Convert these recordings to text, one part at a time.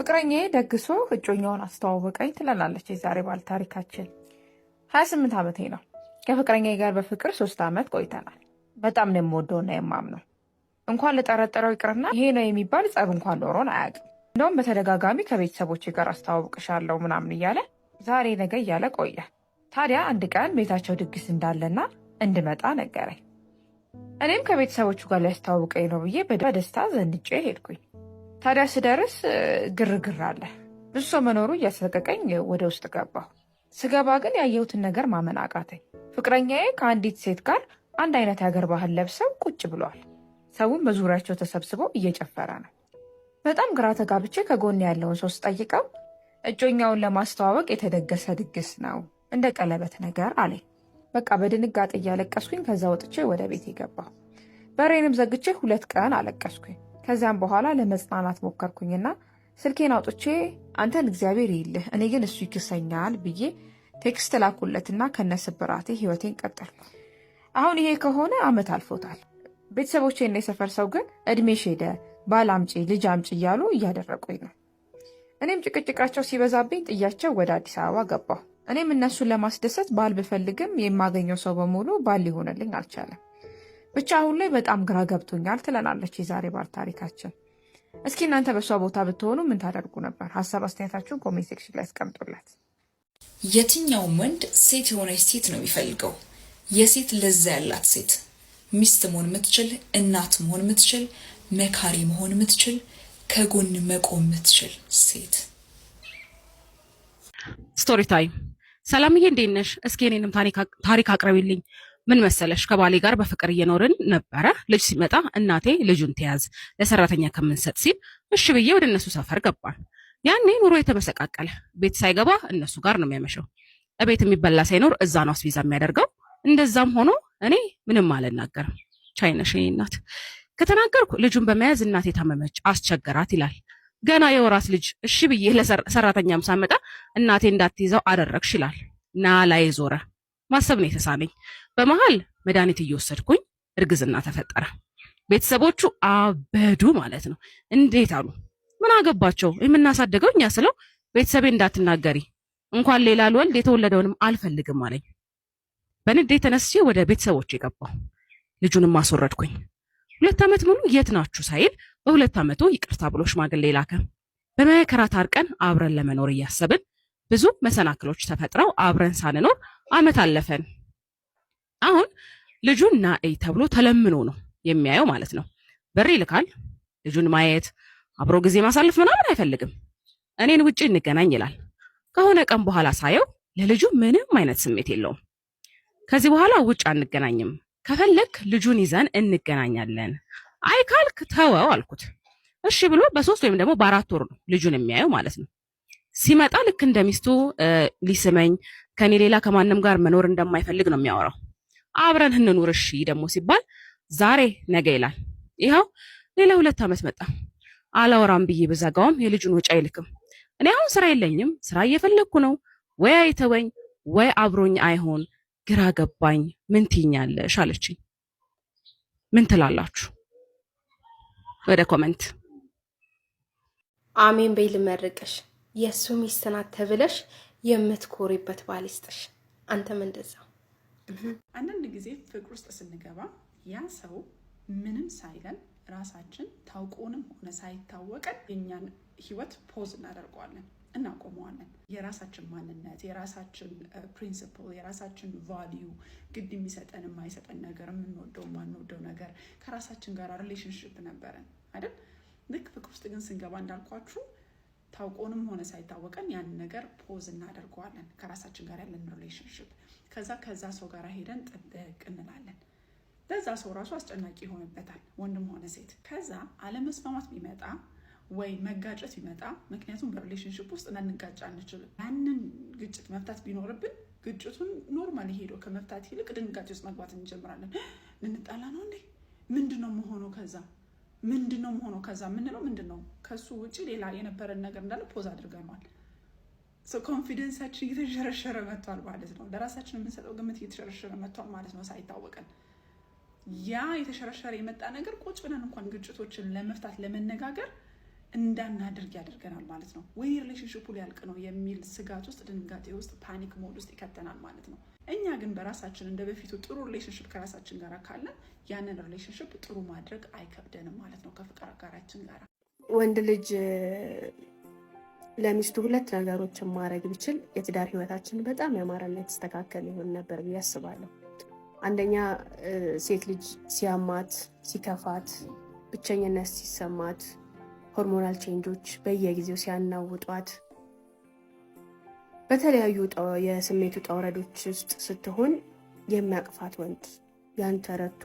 ፍቅረኛዬ ደግሶ እጮኛውን አስተዋወቀኝ ትለናለች የዛሬ ባል ታሪካችን። 28 ዓመቴ ነው። ከፍቅረኛዬ ጋር በፍቅር 3 ዓመት ቆይተናል። በጣም ነው የምወደውና የማምነው። እንኳን ልጠረጠረው ይቅርና ይሄ ነው የሚባል ጸብ እንኳን ኖሮን አያውቅም። እንደውም በተደጋጋሚ ከቤተሰቦቼ ጋር አስተዋውቅሻለሁ ምናምን እያለ ዛሬ ነገ እያለ ቆየ። ታዲያ አንድ ቀን ቤታቸው ድግስ እንዳለና እንድመጣ ነገረኝ። እኔም ከቤተሰቦቹ ጋር ሊያስተዋውቀኝ ነው ብዬ በደስታ ዘንጬ ሄድኩኝ። ታዲያ ስደርስ ግርግር አለ። ብዙ ሰው መኖሩ እያሰቀቀኝ ወደ ውስጥ ገባሁ። ስገባ ግን ያየሁትን ነገር ማመን አቃተኝ። ፍቅረኛዬ ከአንዲት ሴት ጋር አንድ አይነት የሀገር ባህል ለብሰው ቁጭ ብለዋል። ሰውም በዙሪያቸው ተሰብስበው እየጨፈረ ነው። በጣም ግራ ተጋብቼ ከጎን ያለውን ሰው ስጠይቀው እጮኛውን ለማስተዋወቅ የተደገሰ ድግስ ነው፣ እንደ ቀለበት ነገር አለኝ። በቃ በድንጋጤ እያለቀስኩኝ ከዛ ወጥቼ ወደ ቤት ገባሁ። በሬንም ዘግቼ 2 ቀን አለቀስኩኝ። ከዚያም በኋላ ለመጽናናት ሞከርኩኝና ስልኬን አውጥቼ አንተን እግዚአብሔር ይልህ እኔ ግን እሱ ይክሰኛል ብዬ ቴክስት ላኩለትና ከነስብራቴ ህይወቴን ቀጠልኩ። አሁን ይሄ ከሆነ ዓመት አልፎታል። ቤተሰቦቼና የሰፈር ሰው ግን እድሜሽ ሄደ፣ ባል አምጪ፣ ልጅ አምጪ እያሉ እያደረቁኝ ነው። እኔም ጭቅጭቃቸው ሲበዛብኝ ጥያቸው ወደ አዲስ አበባ ገባሁ። እኔም እነሱን ለማስደሰት ባል ብፈልግም የማገኘው ሰው በሙሉ ባል ሊሆንልኝ አልቻለም። ብቻ አሁን ላይ በጣም ግራ ገብቶኛል ትለናለች የዛሬ ባል ታሪካችን። እስኪ እናንተ በሷ ቦታ ብትሆኑ ምን ታደርጉ ነበር? ሀሳብ አስተያየታችሁን ኮሜንት ሴክሽን ላይ አስቀምጡላት። የትኛውም ወንድ ሴት የሆነች ሴት ነው የሚፈልገው። የሴት ለዛ ያላት ሴት፣ ሚስት መሆን የምትችል፣ እናት መሆን የምትችል፣ መካሪ መሆን የምትችል፣ ከጎን መቆም የምትችል ሴት። ስቶሪ ታይም። ሰላምዬ እንዴት ነሽ? እስኪ እኔንም ታሪክ አቅርቢልኝ። ምን መሰለሽ፣ ከባሌ ጋር በፍቅር እየኖርን ነበረ። ልጅ ሲመጣ እናቴ ልጁን ተያዝ ለሰራተኛ ከምንሰጥ ሲል እሺ ብዬ ወደ እነሱ ሰፈር ገባን። ያኔ ኑሮ የተመሰቃቀለ፣ ቤት ሳይገባ እነሱ ጋር ነው የሚያመሸው። እቤት የሚበላ ሳይኖር እዛ ነው አስቤዛ የሚያደርገው። እንደዛም ሆኖ እኔ ምንም አልናገርም። ቻይነሽ እናት ከተናገርኩ ልጁን በመያዝ እናቴ ታመመች አስቸገራት ይላል። ገና የወራት ልጅ እሺ ብዬ ለሰራተኛም ሳመጣ እናቴ እንዳትይዘው አደረግሽ ይላል። ና ላይ ዞረ። ማሰብ ነው የተሳነኝ። በመሃል መድኃኒት እየወሰድኩኝ እርግዝና ተፈጠረ። ቤተሰቦቹ አበዱ ማለት ነው። እንዴት አሉ? ምን አገባቸው? የምናሳደገው እኛ ስለው ቤተሰቤ እንዳትናገሪ እንኳን ሌላ ልወልድ የተወለደውንም አልፈልግም አለኝ። በንዴት ተነስቼ ወደ ቤተሰቦች የገባሁ። ልጁንም አስወረድኩኝ። 2 ዓመት ሙሉ የት ናችሁ ሳይል በ2 ዓመቱ ይቅርታ ብሎ ሽማግሌ ላከ። በመከራ ታርቀን አብረን ለመኖር እያሰብን ብዙ መሰናክሎች ተፈጥረው አብረን ሳንኖር ዓመት አለፈን። አሁን ልጁን ናኤ ተብሎ ተለምኖ ነው የሚያየው ማለት ነው። በር ይልካል። ልጁን ማየት አብሮ ጊዜ ማሳለፍ ምናምን አይፈልግም። እኔን ውጪ እንገናኝ ይላል። ከሆነ ቀን በኋላ ሳየው ለልጁ ምንም አይነት ስሜት የለውም። ከዚህ በኋላ ውጭ አንገናኝም፣ ከፈለክ ልጁን ይዘን እንገናኛለን፣ አይ ካልክ ተወው አልኩት። እሺ ብሎ በ3 ወይም ደግሞ በ4 ወር ነው ልጁን የሚያየው ማለት ነው። ሲመጣ ልክ እንደሚስቱ ሊስመኝ ከኔ ሌላ ከማንም ጋር መኖር እንደማይፈልግ ነው የሚያወራው። አብረን እንኑር እሺ ደግሞ ሲባል ዛሬ ነገ ይላል። ይኸው ሌላ 2 ዓመት መጣ። አላወራም ብዬ በዘጋውም የልጁን ወጪ አይልክም። እኔ አሁን ስራ የለኝም፣ ስራ እየፈለግኩ ነው። ወይ አይተወኝ ወይ አብሮኝ አይሆን፣ ግራ ገባኝ። ምን ትይኛለሽ አለችኝ። ምን ትላላችሁ? ወደ ኮሜንት አሜን በይ ልመርቅሽ። የእሱ ሚስት ናት ተብለሽ የምትኮሪበት ባል ይስጥሽ። አንተም እንደዛው። አንዳንድ ጊዜ ፍቅር ውስጥ ስንገባ ያ ሰው ምንም ሳይለን ራሳችን ታውቆንም ሆነ ሳይታወቀን የኛን ህይወት ፖዝ እናደርገዋለን፣ እናቆመዋለን። የራሳችን ማንነት፣ የራሳችን ፕሪንሲፕል፣ የራሳችን ቫልዩ፣ ግድ የሚሰጠን የማይሰጠን ነገር፣ የምንወደው የማንወደው ነገር ከራሳችን ጋር ሪሌሽንሽፕ ነበረን አይደል? ልክ ፍቅር ውስጥ ግን ስንገባ እንዳልኳችሁ ታውቆንም ሆነ ሳይታወቀን ያን ነገር ፖዝ እናደርገዋለን፣ ከራሳችን ጋር ያለን ሪሌሽንሽፕ። ከዛ ሰው ጋር ሄደን ጥብቅ እንላለን። ለዛ ሰው ራሱ አስጨናቂ ይሆንበታል፣ ወንድም ሆነ ሴት። ከዛ አለመስማማት ቢመጣ ወይ መጋጨት ቢመጣ፣ ምክንያቱም በሪሌሽንሽፕ ውስጥ ልንጋጭ አንችልም። ያንን ግጭት መፍታት ቢኖርብን ግጭቱን ኖርማሊ ሄዶ ከመፍታት ይልቅ ድንጋጤ ውስጥ መግባት እንጀምራለን። ልንጣላ ነው እንዴ? ምንድነው መሆኑ? ከዛ ምንለው ምንድነው? ከሱ ውጪ ሌላ የነበረን ነገር እንዳለ ፖዝ አድርገናል። ኮንፊደንሳችን እየተሸረሸረ መጥቷል ማለት ነው። ለራሳችን የምንሰጠው ግምት እየተሸረሸረ መጥቷል ማለት ነው ሳይታወቀን። ያ የተሸረሸረ የመጣ ነገር ቁጭ ብለን እንኳን ግጭቶችን ለመፍታት ለመነጋገር እንዳናደርግ ያደርገናል ማለት ነው። ወይ ሪሌሽንሽፑ ሊያልቅ ነው የሚል ስጋት ውስጥ፣ ድንጋጤ ውስጥ፣ ፓኒክ ሞድ ውስጥ ይከተናል ማለት ነው። እኛ ግን በራሳችን እንደ በፊቱ ጥሩ ሪሌሽንሽፕ ከራሳችን ጋር ካለን ያንን ሪሌሽንሽፕ ጥሩ ማድረግ አይከብደንም ማለት ነው ከፍቅር አጋራችን ጋር። ወንድ ልጅ ለሚስቱ ሁለት ነገሮችን ማድረግ ቢችል የትዳር ህይወታችን በጣም ያማረና የተስተካከለ ይሆን ነበር ብዬ አስባለሁ። አንደኛ ሴት ልጅ ሲያማት፣ ሲከፋት፣ ብቸኝነት ሲሰማት፣ ሆርሞናል ቼንጆች በየጊዜው ሲያናውጧት፣ በተለያዩ የስሜት ውጣ ውረዶች ውስጥ ስትሆን የሚያቅፋት ወንድ ያን ተረድቶ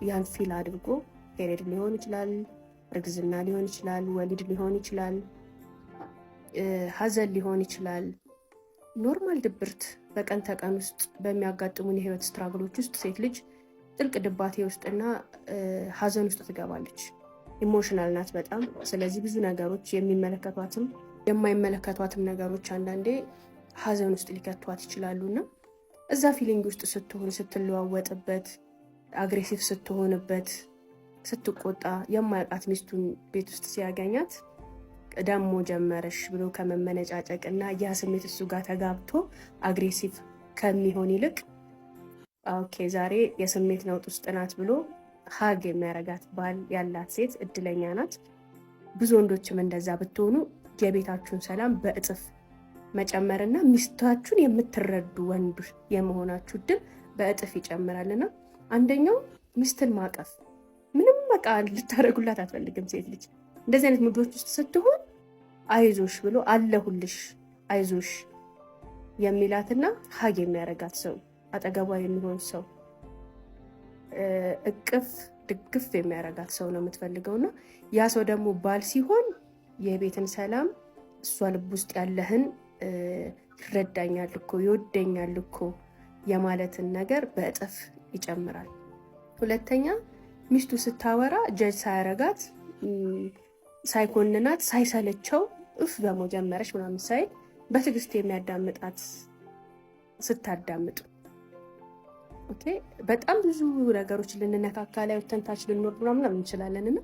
ያን ፊል አድርጎ ፔሪድ ሊሆን ይችላል፣ እርግዝና ሊሆን ይችላል፣ ወሊድ ሊሆን ይችላል፣ ሀዘን ሊሆን ይችላል፣ ኖርማል ድብርት በቀን ተቀን ውስጥ በሚያጋጥሙን የህይወት ስትራግሎች ውስጥ ሴት ልጅ ጥልቅ ድባቴ ውስጥና ሀዘን ውስጥ ትገባለች። ኢሞሽናል ናት በጣም። ስለዚህ ብዙ ነገሮች የሚመለከቷትም የማይመለከቷትም ነገሮች አንዳንዴ ሀዘን ውስጥ ሊከቷት ይችላሉና እዛ ፊሊንግ ውስጥ ስትሆን፣ ስትለዋወጥበት፣ አግሬሲቭ ስትሆንበት፣ ስትቆጣ የማያውቃት ሚስቱን ቤት ውስጥ ሲያገኛት ደሞ ጀመረሽ ብሎ ከመመነጫጨቅ እና ያ ስሜት እሱ ጋር ተጋብቶ አግሬሲቭ ከሚሆን ይልቅ ኦኬ ዛሬ የስሜት ነውጥ ውስጥ ናት ብሎ ሀግ የሚያረጋት ባል ያላት ሴት እድለኛ ናት። ብዙ ወንዶችም እንደዛ ብትሆኑ የቤታችሁን ሰላም በእጥፍ መጨመርና ሚስታችሁን የምትረዱ ወንድ የመሆናችሁ እድል በእጥፍ ይጨምራልና አንደኛው ሚስትን ማቀፍ። ምንም በቃ ልታደርጉላት አትፈልግም ሴት ልጅ። እንደዚህ አይነት ሙዶች ውስጥ ስትሆን አይዞሽ ብሎ አለሁልሽ አይዞሽ የሚላትና ሀግ የሚያረጋት ሰው፣ አጠገቧ የሚሆን ሰው፣ እቅፍ ድግፍ የሚያረጋት ሰው ነው የምትፈልገውና ያ ሰው ደግሞ ባል ሲሆን የቤትን ሰላም እሷ ልብ ውስጥ ያለህን ይረዳኛል እኮ ይወደኛል እኮ የማለትን ነገር በእጥፍ ይጨምራል። ሁለተኛ ሚስቱ ስታወራ ጀጅ ሳያረጋት፣ ሳይኮንናት፣ ሳይሰለቸው እፍ ደግሞ ጀመረች ምናምን ሳይል በትዕግስት የሚያዳምጣት ስታዳምጡ ኦኬ በጣም ብዙ ነገሮች ልንነካካ ላይ ተንታች ልንኖር ምናምን እንችላለን እና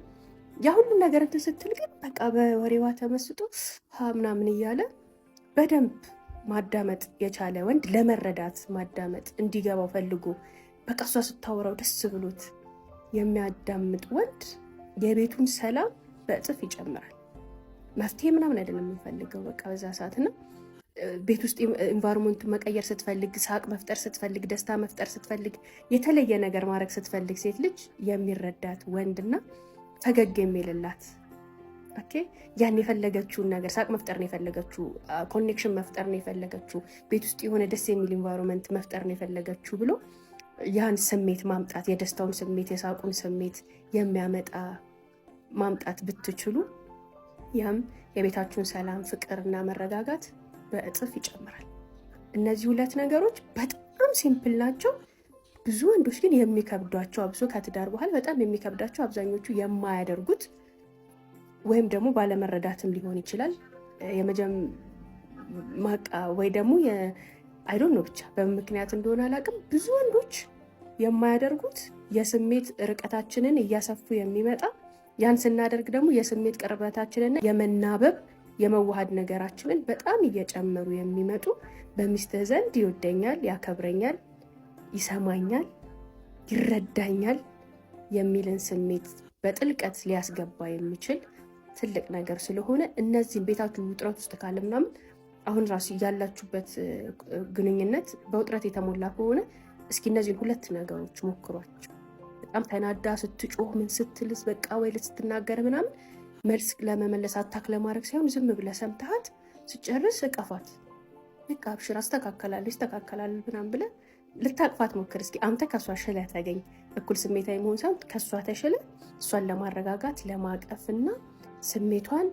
ያ ሁሉ ነገር እንትን ስትል ግን በቃ በወሬዋ ተመስጦ ምናምን እያለ በደንብ ማዳመጥ የቻለ ወንድ ለመረዳት ማዳመጥ እንዲገባው ፈልጎ በቃ እሷ ስታወራው ደስ ብሎት የሚያዳምጥ ወንድ የቤቱን ሰላም በእጥፍ ይጨምራል። መፍትሄ ምናምን አይደለም የምንፈልገው በቃ በዛ ሰዓትና ቤት ውስጥ ኢንቫይሮንመንቱን መቀየር ስትፈልግ፣ ሳቅ መፍጠር ስትፈልግ፣ ደስታ መፍጠር ስትፈልግ፣ የተለየ ነገር ማድረግ ስትፈልግ ሴት ልጅ የሚረዳት ወንድና ፈገግ የሚልላት ኦኬ ያን የፈለገችውን ነገር ሳቅ መፍጠር ነው የፈለገችው፣ ኮኔክሽን መፍጠር ነው የፈለገችው፣ ቤት ውስጥ የሆነ ደስ የሚል ኢንቫይሮንመንት መፍጠር ነው የፈለገችው ብሎ ያን ስሜት ማምጣት፣ የደስታውን ስሜት የሳቁን ስሜት የሚያመጣ ማምጣት ብትችሉ ያም የቤታችሁን ሰላም ፍቅርና መረጋጋት በእጥፍ ይጨምራል። እነዚህ ሁለት ነገሮች በጣም ሲምፕል ናቸው። ብዙ ወንዶች ግን የሚከብዷቸው አብሶ ከትዳር በኋላ በጣም የሚከብዳቸው አብዛኞቹ የማያደርጉት ወይም ደግሞ ባለመረዳትም ሊሆን ይችላል ማቃ ወይ ደግሞ አይዶን ነው ብቻ በምክንያት እንደሆነ አላውቅም። ብዙ ወንዶች የማያደርጉት የስሜት ርቀታችንን እያሰፉ የሚመጣ ያን ስናደርግ ደግሞ የስሜት ቅርበታችንና የመናበብ የመዋሃድ ነገራችንን በጣም እየጨመሩ የሚመጡ በሚስትህ ዘንድ ይወደኛል፣ ያከብረኛል፣ ይሰማኛል፣ ይረዳኛል የሚልን ስሜት በጥልቀት ሊያስገባ የሚችል ትልቅ ነገር ስለሆነ እነዚህን ቤታችሁ ውጥረት ውስጥ ካለ ምናምን አሁን ራሱ ያላችሁበት ግንኙነት በውጥረት የተሞላ ከሆነ እስኪ እነዚህን ሁለት ነገሮች ሞክሯቸው። በጣም ተናዳ ስትጮህ ምን ስትልስ በቃ ወይ ስትናገር ምናምን መልስ ለመመለስ አታክ ለማድረግ ሳይሆን ዝም ብለህ ሰምተሃት ስጨርስ እቀፋት፣ በቃ አብሽር አስተካከላለሁ ይስተካከላል ምናምን ብለህ ልታቅፋት ሞክር። እስኪ አንተ ከሷ ሽለህ ተገኝ። እኩል ስሜታዊ መሆን ሳይሆን ከሷ ተሽለ እሷን ለማረጋጋት ለማቀፍና ስሜቷን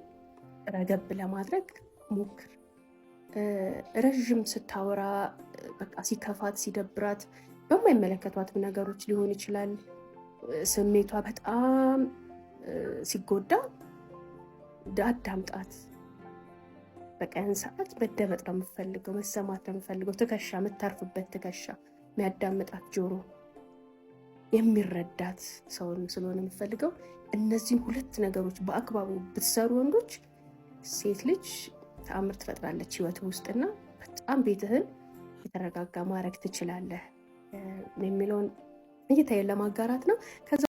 ረገብ ለማድረግ ሞክር። ረዥም ስታወራ በቃ ሲከፋት ሲደብራት በማይመለከቷትም ነገሮች ሊሆን ይችላል ስሜቷ በጣም ሲጎዳ አዳምጣት። በቃ ያን ሰዓት መደመጥ ነው የምፈልገው፣ መሰማት ነው የምፈልገው። ትከሻ የምታርፍበት ትከሻ፣ የሚያዳምጣት ጆሮ፣ የሚረዳት ሰውን ስለሆነ የምፈልገው እነዚህን ሁለት ነገሮች በአግባቡ ብትሰሩ ወንዶች ሴት ልጅ ተአምር ትፈጥራለች ህይወት ውስጥና በጣም ቤትህን የተረጋጋ ማድረግ ትችላለህ የሚለውን እይታዬን ለማጋራት ነው።